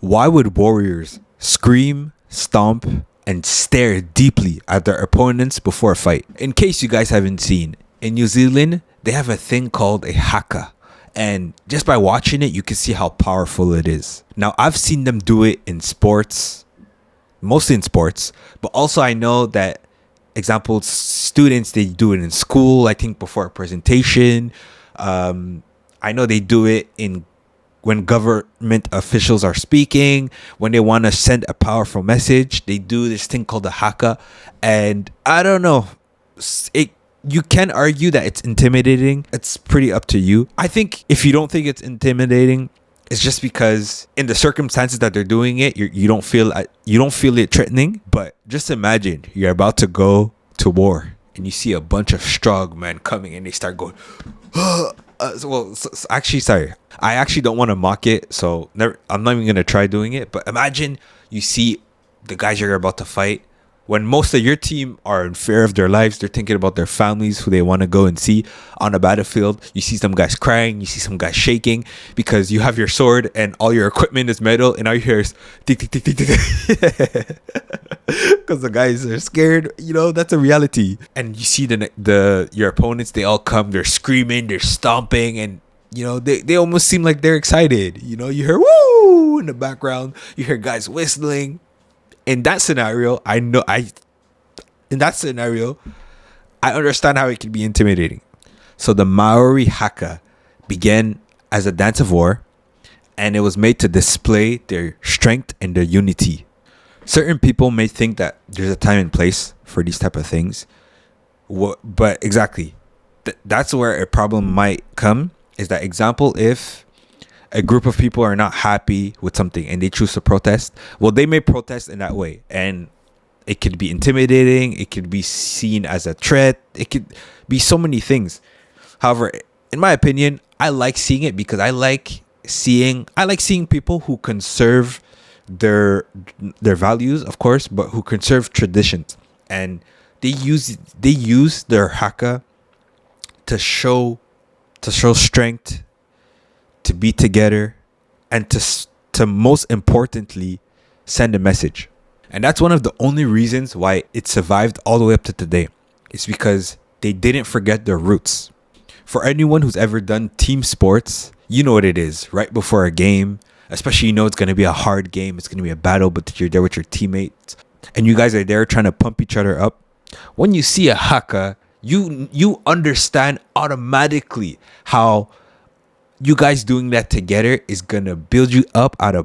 Why would warriors scream, stomp, and stare deeply at their opponents before a fight? In case you guys haven't seen, in New Zealand, they have a thing called a Haka. And just by watching it, you can see how powerful it is. Now, I've seen them do it in sports, mostly in sports, but also I know that, example, students, they do it in school, I think before a presentation. I know they do it in when government officials are speaking, when they want to send a powerful message, they do this thing called the Haka. And I don't know, you can argue that it's intimidating. It's pretty up to you. I think if you don't think it's intimidating, it's just because in the circumstances that they're doing it, you don't feel it threatening. But just imagine you're about to go to war and you see a bunch of strong men coming and they start going. Actually, sorry. I actually don't want to mock it, so I'm not even going to try doing it. But imagine you see the guys you're about to fight. When most of your team are in fear of their lives, they're thinking about their families who they want to go and see on a battlefield. You see some guys crying, you see some guys shaking because you have your sword and all your equipment is metal, and all you hear is tick, tick, tick, tick, tick. Because the guys are scared, that's a reality. And you see your opponents, they all come, they're screaming, they're stomping, and they almost seem like they're excited. You hear woo in the background, you hear guys whistling. In that scenario, I understand how it can be intimidating. So the Maori Haka began as a dance of war, and it was made to display their strength and their unity. Certain people may think that there's a time and place for these type of things, but exactly, that's where a problem might come. Is that example, if a group of people are not happy with something and they choose to protest, well, they may protest in that way, and it could be intimidating, it could be seen as a threat, it could be so many things. However, in my opinion, I like seeing it because I like seeing people who conserve their values, of course, but who conserve traditions, and they use their Haka to show strength, to be together, and to most importantly send a message. And that's one of the only reasons why it survived all the way up to today. It's because they didn't forget their roots. For anyone who's ever done team sports, you know what it is. Right before a game, especially it's going to be a hard game, it's going to be a battle, but you're there with your teammates and you guys are there trying to pump each other up. When you see a Haka, you understand automatically how you guys doing that together is gonna build you up at a